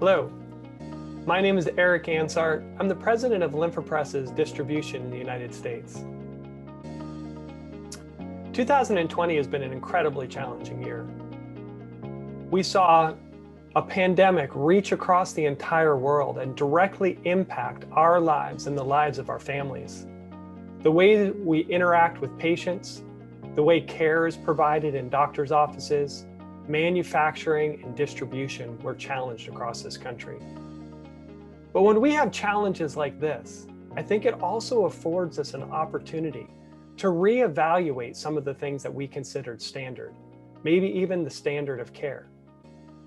Hello, my name is Eric Ansart. I'm the president of Lymphopress's distribution in the United States. 2020 has been an incredibly challenging year. We saw a pandemic reach across the entire world and directly impact our lives and the lives of our families. The way we interact with patients, the way care is provided in doctors' offices, manufacturing and distribution were challenged across this country. But when we have challenges like this, I think it also affords us an opportunity to reevaluate some of the things that we considered standard, maybe even the standard of care.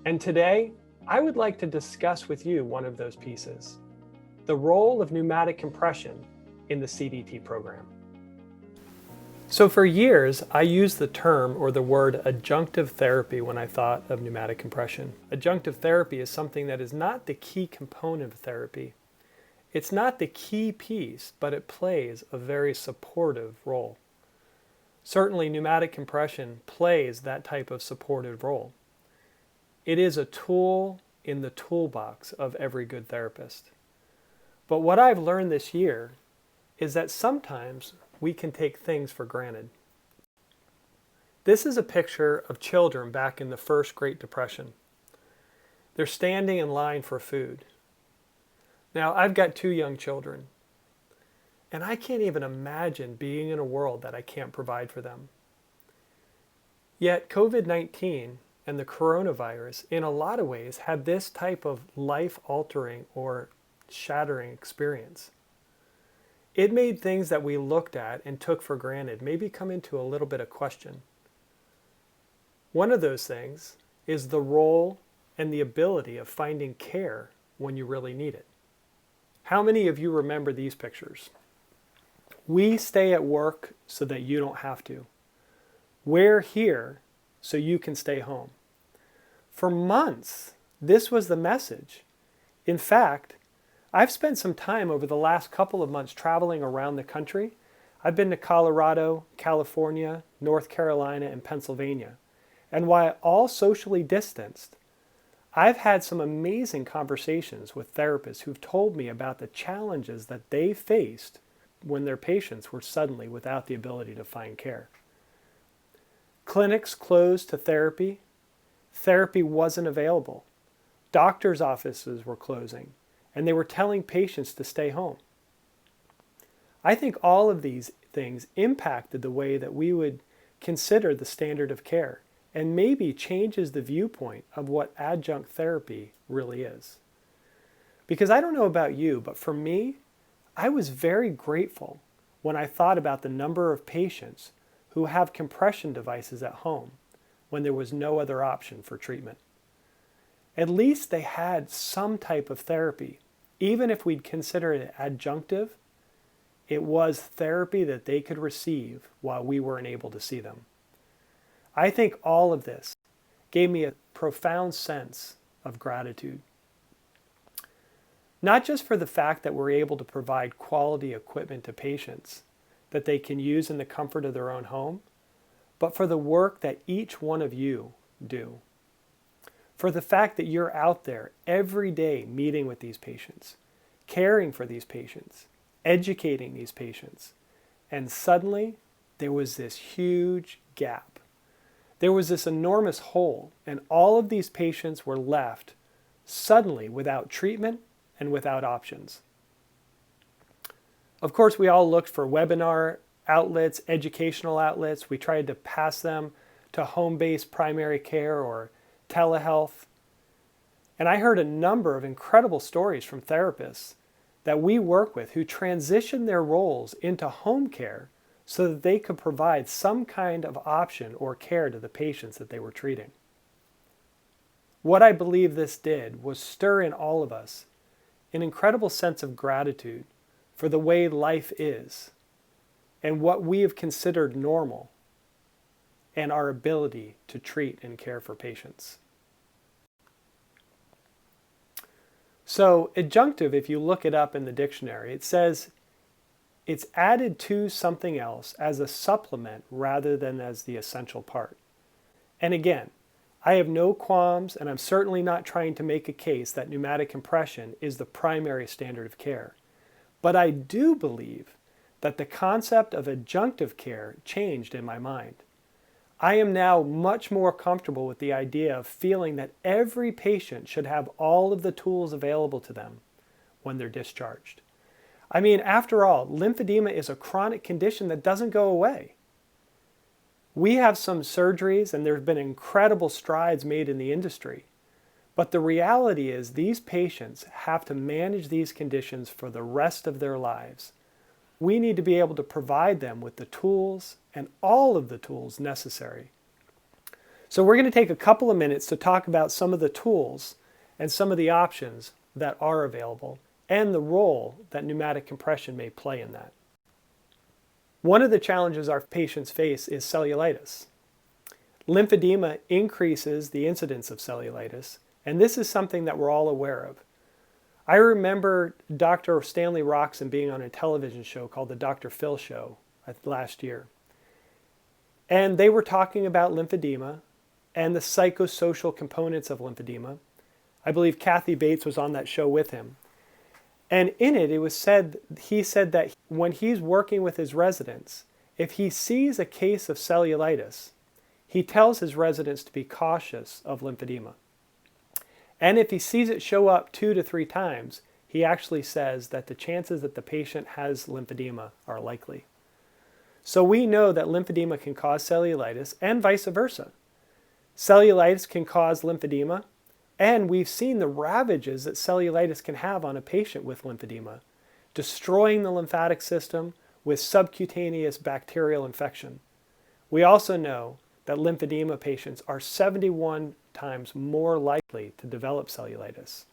And today, I would like to discuss with you one of those pieces, the role of pneumatic compression in the CDT program. So for years, I used the term or the word adjunctive therapy when I thought of pneumatic compression. Adjunctive therapy is something that is not the key component of therapy. It's not the key piece, but it plays a very supportive role. Certainly, pneumatic compression plays that type of supportive role. It is a tool in the toolbox of every good therapist. But what I've learned this year is that sometimes we can take things for granted. This is a picture of children back in the first Great Depression. They're standing in line for food. Now, I've got 2 young children, and I can't even imagine being in a world that I can't provide for them. Yet COVID-19 and the coronavirus, in a lot of ways, had this type of life-altering or shattering experience. It made things that we looked at and took for granted maybe come into a little bit of question. One of those things is the role and the ability of finding care when you really need it. How many of you remember these pictures? We stay at work so that you don't have to. We're here so you can stay home. For months, this was the message. In fact, I've spent some time over the last couple of months traveling around the country. I've been to Colorado, California, North Carolina, and Pennsylvania. And while all socially distanced, I've had some amazing conversations with therapists who've told me about the challenges that they faced when their patients were suddenly without the ability to find care. Clinics closed to therapy. Therapy wasn't available. Doctors' offices were closing, and they were telling patients to stay home. I think all of these things impacted the way that we would consider the standard of care and maybe changes the viewpoint of what adjunct therapy really is. Because I don't know about you, but for me, I was very grateful when I thought about the number of patients who have compression devices at home when there was no other option for treatment. At least they had some type of therapy. Even if we'd consider it adjunctive, it was therapy that they could receive while we weren't able to see them. I think all of this gave me a profound sense of gratitude. Not just for the fact that we're able to provide quality equipment to patients that they can use in the comfort of their own home, but for the work that each one of you do. For the fact that you're out there every day meeting with these patients, caring for these patients, educating these patients, and suddenly there was this huge gap. There was this enormous hole, and all of these patients were left suddenly without treatment and without options. Of course, we all looked for webinar outlets, educational outlets. We tried to pass them to home-based primary care or telehealth. And I heard a number of incredible stories from therapists that we work with who transitioned their roles into home care so that they could provide some kind of option or care to the patients that they were treating. What I believe this did was stir in all of us an incredible sense of gratitude for the way life is and what we have considered normal and our ability to treat and care for patients. So adjunctive, if you look it up in the dictionary, it says it's added to something else as a supplement rather than as the essential part. And again, I have no qualms, and I'm certainly not trying to make a case that pneumatic compression is the primary standard of care. But I do believe that the concept of adjunctive care changed in my mind. I am now much more comfortable with the idea of feeling that every patient should have all of the tools available to them when they're discharged. I mean, after all, lymphedema is a chronic condition that doesn't go away. We have some surgeries, and there have been incredible strides made in the industry. But the reality is these patients have to manage these conditions for the rest of their lives. We need to be able to provide them with the tools and all of the tools necessary. So we're going to take a couple of minutes to talk about some of the tools and some of the options that are available and the role that pneumatic compression may play in that. One of the challenges our patients face is cellulitis. Lymphedema increases the incidence of cellulitis, and this is something that we're all aware of. I remember Dr. Stanley Roxon being on a television show called the Dr. Phil Show last year. And they were talking about lymphedema and the psychosocial components of lymphedema. I believe Kathy Bates was on that show with him. And in it, he said that when he's working with his residents, if he sees a case of cellulitis, he tells his residents to be cautious of lymphedema. And if he sees it show up 2 to 3 times, he actually says that the chances that the patient has lymphedema are likely. So we know that lymphedema can cause cellulitis and vice versa. Cellulitis can cause lymphedema, and we've seen the ravages that cellulitis can have on a patient with lymphedema, destroying the lymphatic system with subcutaneous bacterial infection. We also know that lymphedema patients are 71 times more likely to develop cellulitis.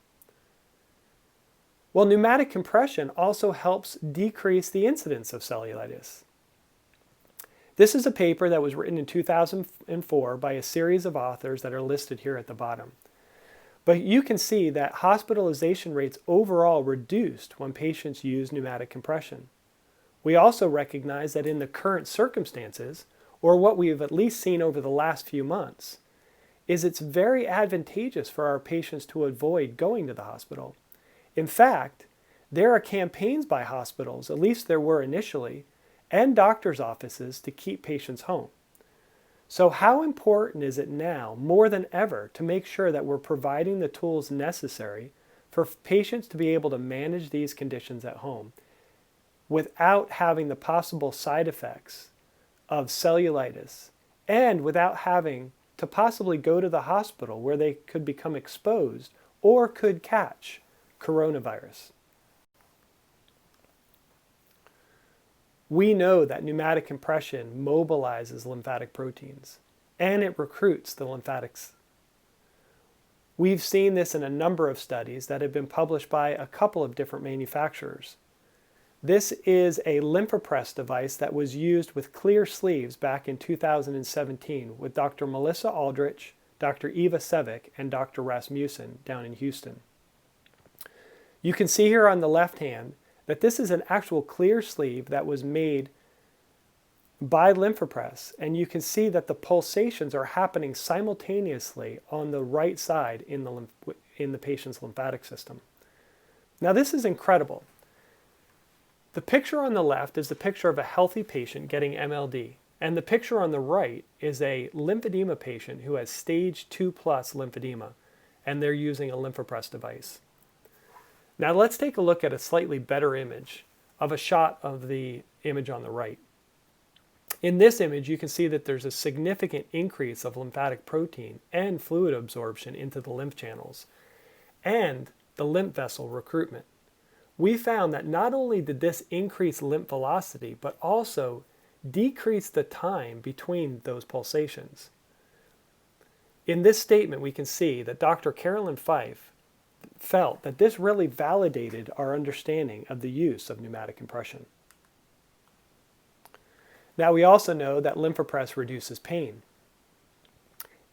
Well, pneumatic compression also helps decrease the incidence of cellulitis. This is a paper that was written in 2004 by a series of authors that are listed here at the bottom. But you can see that hospitalization rates overall reduced when patients use pneumatic compression. We also recognize that in the current circumstances, or what we've at least seen over the last few months, is it's very advantageous for our patients to avoid going to the hospital. In fact, there are campaigns by hospitals, at least there were initially, and doctors' offices to keep patients home. So how important is it now, more than ever, to make sure that we're providing the tools necessary for patients to be able to manage these conditions at home without having the possible side effects of cellulitis and without having to possibly go to the hospital where they could become exposed or could catch coronavirus? We know that pneumatic compression mobilizes lymphatic proteins and it recruits the lymphatics. We've seen this in a number of studies that have been published by a couple of different manufacturers. This is a lymphopress device that was used with clear sleeves back in 2017 with Dr. Melissa Aldrich, Dr. Eva Sevick, and Dr. Rasmussen down in Houston. You can see here on the left hand that this is an actual clear sleeve that was made by lymphopress, and you can see that the pulsations are happening simultaneously on the right side in the patient's lymphatic system. Now this is incredible. The picture on the left is the picture of a healthy patient getting MLD, and the picture on the right is a lymphedema patient who has stage 2+ lymphedema, and they're using a lymphopress device. Now let's take a look at a slightly better image of a shot of the image on the right. In this image, you can see that there's a significant increase of lymphatic protein and fluid absorption into the lymph channels and the lymph vessel recruitment. We found that not only did this increase lymph velocity, but also decrease the time between those pulsations. In this statement, we can see that Dr. Carolyn Fife felt that this really validated our understanding of the use of pneumatic compression. Now we also know that lymphopress reduces pain.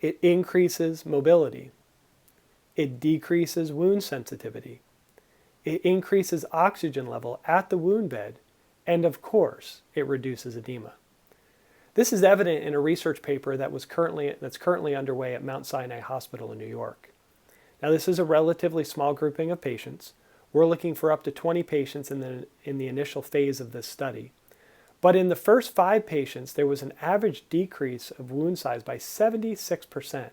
It increases mobility. It decreases wound sensitivity. It increases oxygen level at the wound bed, and of course, it reduces edema. This is evident in a research paper that's currently underway at Mount Sinai Hospital in New York. Now, this is a relatively small grouping of patients. We're looking for up to 20 patients in the initial phase of this study. But in the first 5 patients, there was an average decrease of wound size by 76%,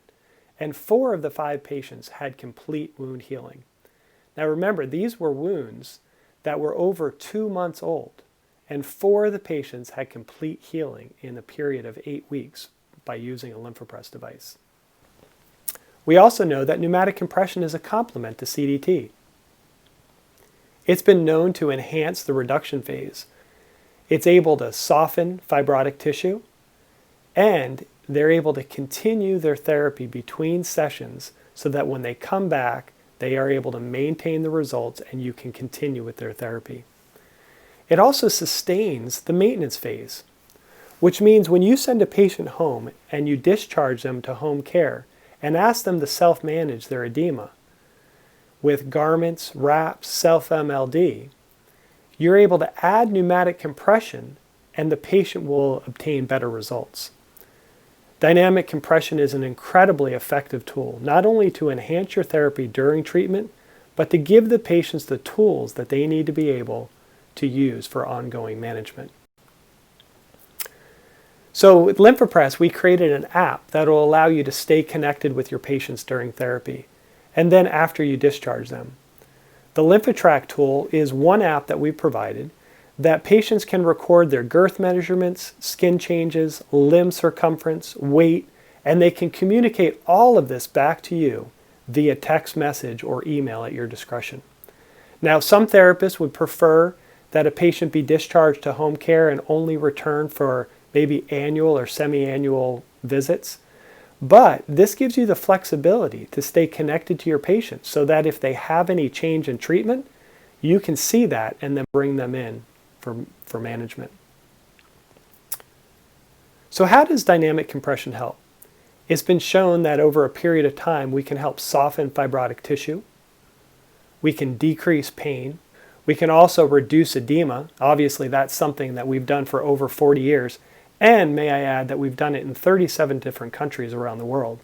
and 4 of the 5 patients had complete wound healing. Now remember, these were wounds that were over 2 months old, and 4 of the patients had complete healing in a period of 8 weeks by using a lymphopress device. We also know that pneumatic compression is a complement to CDT. It's been known to enhance the reduction phase. It's able to soften fibrotic tissue, and they're able to continue their therapy between sessions so that when they come back, they are able to maintain the results and you can continue with their therapy. It also sustains the maintenance phase, which means when you send a patient home and you discharge them to home care and ask them to self-manage their edema with garments, wraps, self-MLD, you're able to add pneumatic compression and the patient will obtain better results. Dynamic compression is an incredibly effective tool, not only to enhance your therapy during treatment, but to give the patients the tools that they need to be able to use for ongoing management. So with lymphopress, we created an app that will allow you to stay connected with your patients during therapy, and then after you discharge them. The LymphoTrack tool is one app that we provided that patients can record their girth measurements, skin changes, limb circumference, weight, and they can communicate all of this back to you via text message or email at your discretion. Now, some therapists would prefer that a patient be discharged to home care and only return for maybe annual or semi-annual visits. But this gives you the flexibility to stay connected to your patients so that if they have any change in treatment, you can see that and then bring them in for management. So how does dynamic compression help? It's been shown that over a period of time, we can help soften fibrotic tissue. We can decrease pain. We can also reduce edema. Obviously, that's something that we've done for over 40 years. And may I add that we've done it in 37 different countries around the world.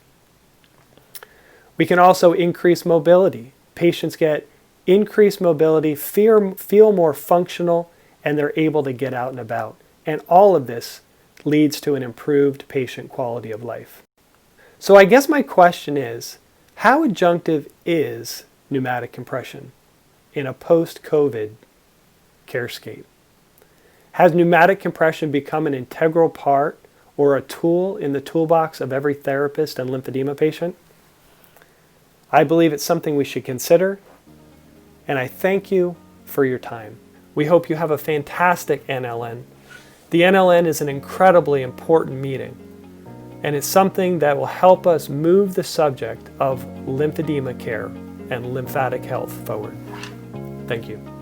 We can also increase mobility. Patients get increased mobility, feel more functional, and they're able to get out and about. And all of this leads to an improved patient quality of life. So I guess my question is, how adjunctive is pneumatic compression in a post-COVID carescape? Has pneumatic compression become an integral part or a tool in the toolbox of every therapist and lymphedema patient? I believe it's something we should consider, and I thank you for your time. We hope you have a fantastic NLN. The NLN is an incredibly important meeting, and it's something that will help us move the subject of lymphedema care and lymphatic health forward. Thank you.